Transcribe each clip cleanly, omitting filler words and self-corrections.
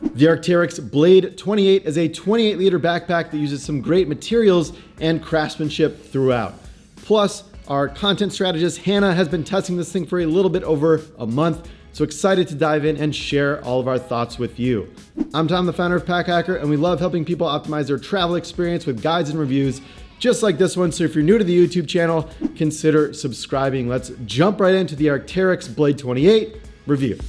The Arc'teryx Blade 28 is a 28-liter backpack that uses some great materials and craftsmanship throughout. Plus, our content strategist Hannah has been testing this thing for a little bit over a month, so excited to dive in and share all of our thoughts with you. I'm Tom, the founder of Pack Hacker, and we love helping people optimize their travel experience with guides and reviews just like this one. So if you're new to the YouTube channel, consider subscribing. Let's jump right into the Arc'teryx Blade 28 review.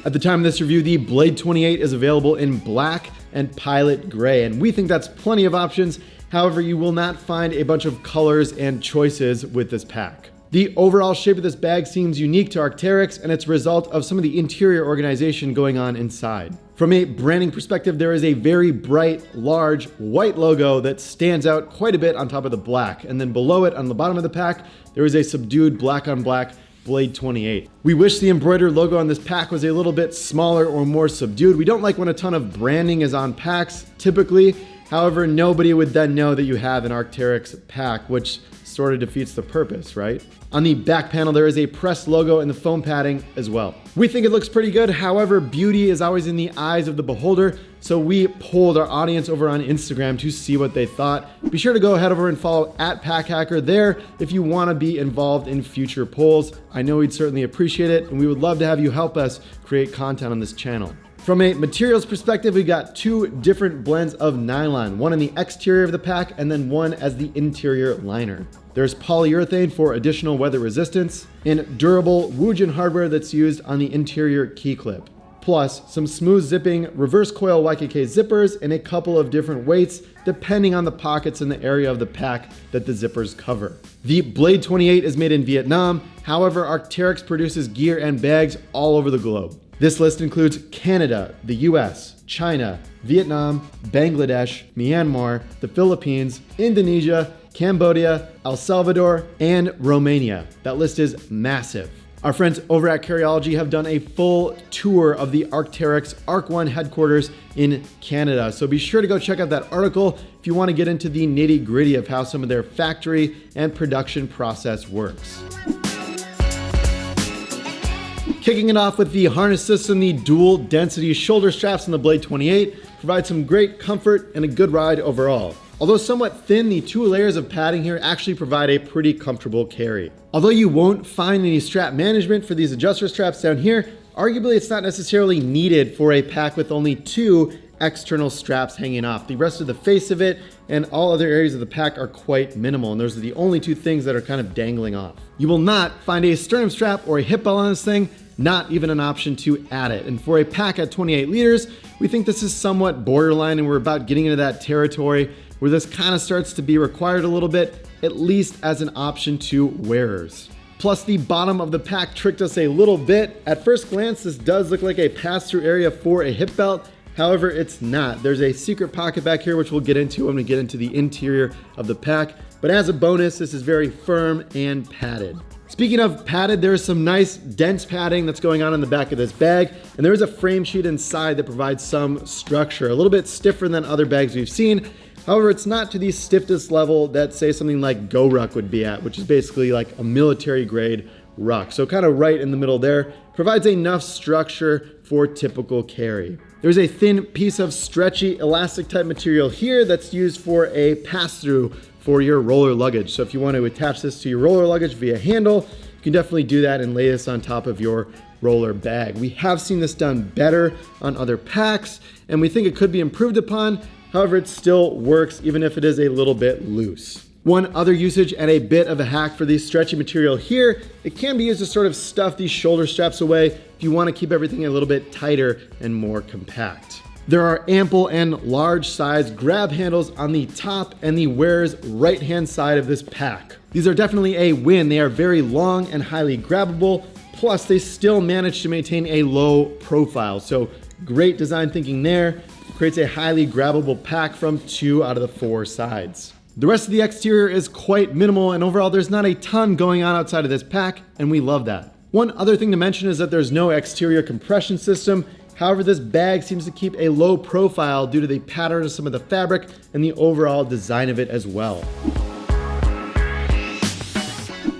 At the time of this review, the Blade 28 is available in black and pilot gray, and we think that's plenty of options. However, you will not find a bunch of colors and choices with this pack. The overall shape of this bag seems unique to Arc'teryx, and it's a result of some of the interior organization going on inside. From a branding perspective, there is a very bright, large, white logo that stands out quite a bit on top of the black, and then below it on the bottom of the pack, there is a subdued black on black Blade 28. We wish the embroidered logo on this pack was a little bit smaller or more subdued. We don't like when a ton of branding is on packs, typically. However, nobody would then know that you have an Arc'teryx pack, which sort of defeats the purpose, right? On the back panel, there is a pressed logo and the foam padding as well. We think it looks pretty good. However, beauty is always in the eyes of the beholder. So we polled our audience over on Instagram to see what they thought. Be sure to go ahead over and follow @PackHacker there if you want to be involved in future polls. I know we'd certainly appreciate it, and we would love to have you help us create content on this channel. From a materials perspective, we got two different blends of nylon, one in the exterior of the pack and then one as the interior liner. There's polyurethane for additional weather resistance and durable Woojin hardware that's used on the interior key clip. Plus some smooth zipping reverse coil YKK zippers and a couple of different weights depending on the pockets in the area of the pack that the zippers cover. The Blade 28 is made in Vietnam. However, Arc'teryx produces gear and bags all over the globe. This list includes Canada, the US, China, Vietnam, Bangladesh, Myanmar, the Philippines, Indonesia, Cambodia, El Salvador, and Romania. That list is massive. Our friends over at Carryology have done a full tour of the Arc'teryx Arc 1 headquarters in Canada. So be sure to go check out that article if you want to get into the nitty-gritty of how some of their factory and production process works. Kicking it off with the harness system, the dual density shoulder straps on the Blade 28 provide some great comfort and a good ride overall. Although somewhat thin, the two layers of padding here actually provide a pretty comfortable carry. Although you won't find any strap management for these adjuster straps down here, arguably it's not necessarily needed for a pack with only two external straps hanging off. The rest of the face of it and all other areas of the pack are quite minimal, and those are the only two things that are kind of dangling off. You will not find a sternum strap or a hip belt on this thing, not even an option to add it. And for a pack at 28 liters, we think this is somewhat borderline, and we're about getting into that territory where this kind of starts to be required a little bit, at least as an option to wearers. Plus, the bottom of the pack tricked us a little bit. At first glance, this does look like a pass-through area for a hip belt. However, it's not. There's a secret pocket back here, which we'll get into when we get into the interior of the pack. But as a bonus, this is very firm and padded. Speaking of padded, there's some nice dense padding that's going on in the back of this bag, and there's a frame sheet inside that provides some structure, a little bit stiffer than other bags we've seen. However, it's not to the stiffest level that, say, something like Go Ruck would be at, which is basically like a military grade ruck. So kind of right in the middle there, provides enough structure for typical carry. There's a thin piece of stretchy elastic type material here that's used for a pass-through for your roller luggage. So if you want to attach this to your roller luggage via handle, you can definitely do that and lay this on top of your roller bag. We have seen this done better on other packs, and we think it could be improved upon. However, it still works even if it is a little bit loose. One other usage and a bit of a hack for the stretchy material here, it can be used to sort of stuff these shoulder straps away if you want to keep everything a little bit tighter and more compact. There are ample and large size grab handles on the top and the wearer's right-hand side of this pack. These are definitely a win. They are very long and highly grabbable, plus they still manage to maintain a low profile. So great design thinking there. Creates a highly grabbable pack from 2 out of the 4 sides. The rest of the exterior is quite minimal, and overall there's not a ton going on outside of this pack, and we love that. One other thing to mention is that there's no exterior compression system. However, this bag seems to keep a low profile due to the pattern of some of the fabric and the overall design of it as well.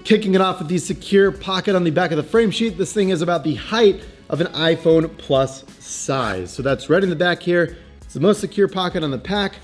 Kicking it off with the secure pocket on the back of the frame sheet, this thing is about the height of an iPhone Plus size. So that's right in the back here. It's the most secure pocket on the pack.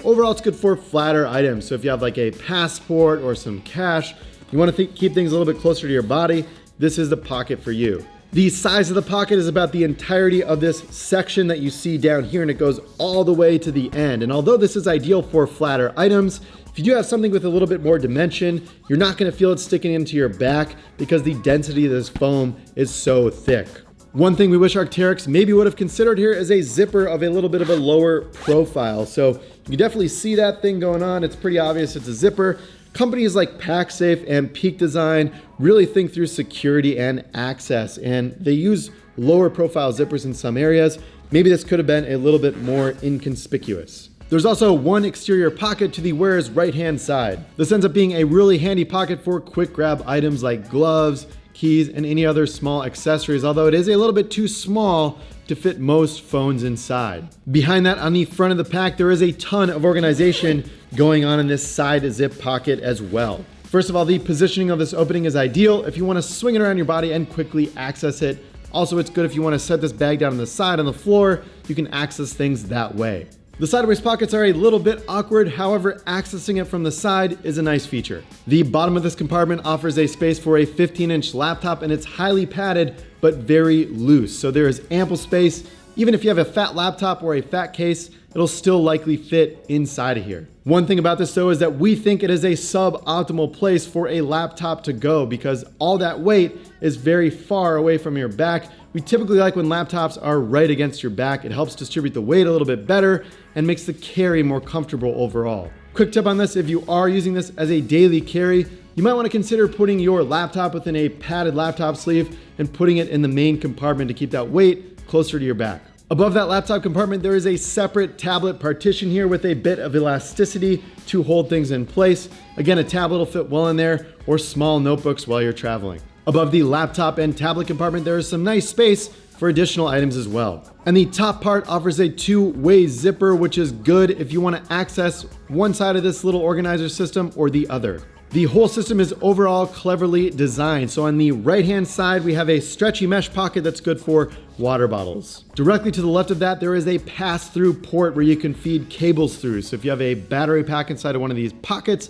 Overall, it's good for flatter items. So if you have like a passport or some cash, you want to keep things a little bit closer to your body, this is the pocket for you. The size of the pocket is about the entirety of this section that you see down here, and it goes all the way to the end. And although this is ideal for flatter items, if you do have something with a little bit more dimension, you're not going to feel it sticking into your back because the density of this foam is so thick. One thing we wish Arc'teryx maybe would have considered here is a zipper of a little bit of a lower profile. So you definitely see that thing going on. It's pretty obvious it's a zipper. Companies like PacSafe and Peak Design really think through security and access, and they use lower profile zippers in some areas. Maybe this could have been a little bit more inconspicuous. There's also one exterior pocket to the wearer's right-hand side. This ends up being a really handy pocket for quick grab items like gloves, keys, and any other small accessories, although it is a little bit too small to fit most phones inside. Behind that, on the front of the pack, there is a ton of organization going on in this side zip pocket as well. First of all, the positioning of this opening is ideal if you want to swing it around your body and quickly access it. Also, it's good if you want to set this bag down on the side on the floor, you can access things that way. The sideways pockets are a little bit awkward, however, accessing it from the side is a nice feature. The bottom of this compartment offers a space for a 15-inch laptop, and it's highly padded but very loose, so there is ample space. Even if you have a fat laptop or a fat case, it'll still likely fit inside of here. One thing about this though is that we think it is a suboptimal place for a laptop to go because all that weight is very far away from your back. We typically like when laptops are right against your back. It helps distribute the weight a little bit better and makes the carry more comfortable overall. Quick tip on this, if you are using this as a daily carry, you might want to consider putting your laptop within a padded laptop sleeve and putting it in the main compartment to keep that weight closer to your back. Above that laptop compartment, there is a separate tablet partition here with a bit of elasticity to hold things in place. Again, a tablet will fit well in there, or small notebooks while you're traveling. Above the laptop and tablet compartment, there is some nice space for additional items as well. And the top part offers a two-way zipper, which is good if you want to access one side of this little organizer system or the other. The whole system is overall cleverly designed. So on the right-hand side, we have a stretchy mesh pocket that's good for water bottles. Directly to the left of that, there is a pass-through port where you can feed cables through. So if you have a battery pack inside of one of these pockets,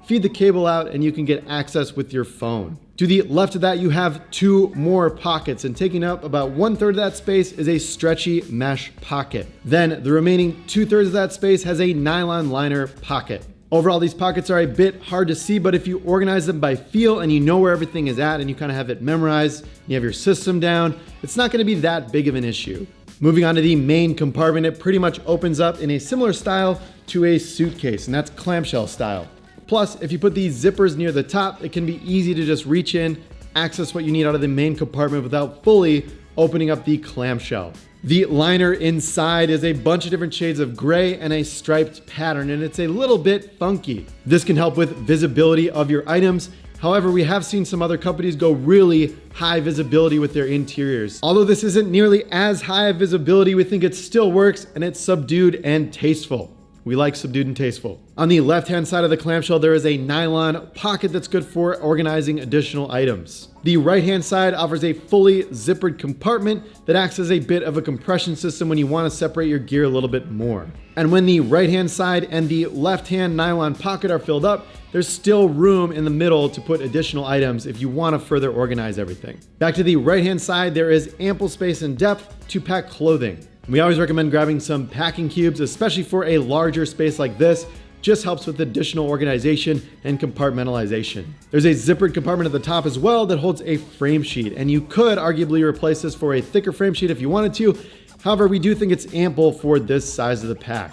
feed the cable out and you can get access with your phone. To the left of that, you have two more pockets, and taking up about 1/3 of that space is a stretchy mesh pocket. Then the remaining 2/3 of that space has a nylon liner pocket. Overall, these pockets are a bit hard to see, but if you organize them by feel and you know where everything is at and you kind of have it memorized, you have your system down, it's not going to be that big of an issue. Moving on to the main compartment, it pretty much opens up in a similar style to a suitcase, and that's clamshell style. Plus, if you put these zippers near the top, it can be easy to just reach in, access what you need out of the main compartment without fully opening up the clamshell. The liner inside is a bunch of different shades of gray and a striped pattern, and it's a little bit funky. This can help with visibility of your items. However, we have seen some other companies go really high visibility with their interiors. Although this isn't nearly as high of visibility, we think it still works and it's subdued and tasteful. We like subdued and tasteful. On the left-hand side of the clamshell, there is a nylon pocket that's good for organizing additional items. The right-hand side offers a fully zippered compartment that acts as a bit of a compression system when you want to separate your gear a little bit more. And when the right-hand side and the left-hand nylon pocket are filled up, there's still room in the middle to put additional items if you want to further organize everything. Back to the right-hand side, there is ample space and depth to pack clothing. We always recommend grabbing some packing cubes, especially for a larger space like this. Just helps with additional organization and compartmentalization. There's a zippered compartment at the top as well that holds a frame sheet, and you could arguably replace this for a thicker frame sheet if you wanted to. However, we do think it's ample for this size of the pack.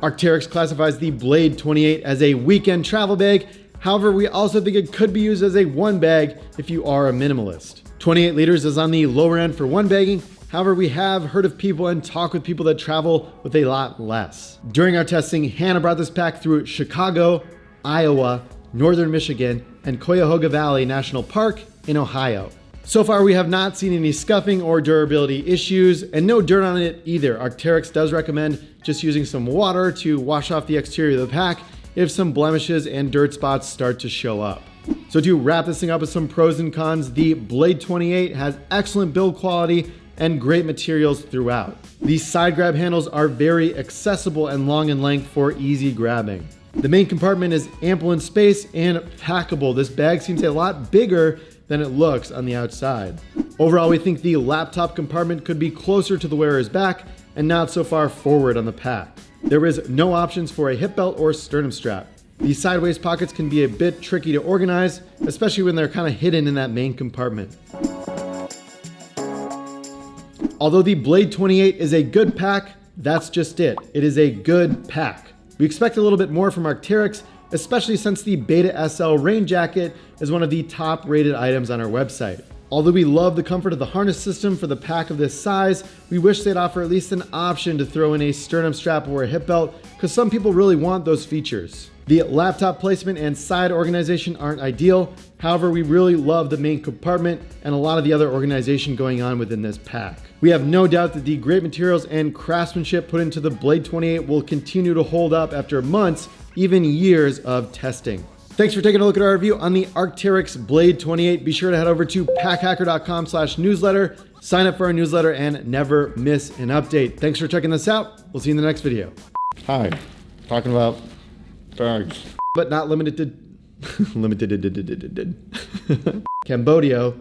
Arc'teryx classifies the Blade 28 as a weekend travel bag. However, we also think it could be used as a one bag if you are a minimalist. 28 liters is on the lower end for one bagging. However, we have heard of people and talked with people that travel with a lot less. During our testing, Hannah brought this pack through Chicago, Iowa, Northern Michigan, and Cuyahoga Valley National Park in Ohio. So far, we have not seen any scuffing or durability issues, and no dirt on it either. Arc'teryx does recommend just using some water to wash off the exterior of the pack if some blemishes and dirt spots start to show up. So to wrap this thing up with some pros and cons, the Blade 28 has excellent build quality and great materials throughout. These side grab handles are very accessible and long in length for easy grabbing. The main compartment is ample in space and packable. This bag seems a lot bigger than it looks on the outside. Overall, we think the laptop compartment could be closer to the wearer's back and not so far forward on the pack. There is no options for a hip belt or sternum strap. These sideways pockets can be a bit tricky to organize, especially when they're kind of hidden in that main compartment. Although the Blade 28 is a good pack, that's just it. It is a good pack. We expect a little bit more from Arc'teryx, especially since the Beta SL rain jacket is one of the top rated items on our website. Although we love the comfort of the harness system for the pack of this size, we wish they'd offer at least an option to throw in a sternum strap or a hip belt, because some people really want those features. The laptop placement and side organization aren't ideal. However, we really love the main compartment and a lot of the other organization going on within this pack. We have no doubt that the great materials and craftsmanship put into the Blade 28 will continue to hold up after months, even years of testing. Thanks for taking a look at our review on the Arc'teryx Blade 28. Be sure to head over to packhacker.com/newsletter, sign up for our newsletter, and never miss an update. Thanks for checking this out. We'll see you in the next video. Hi, talking about bags. But not limited to, Cambodia.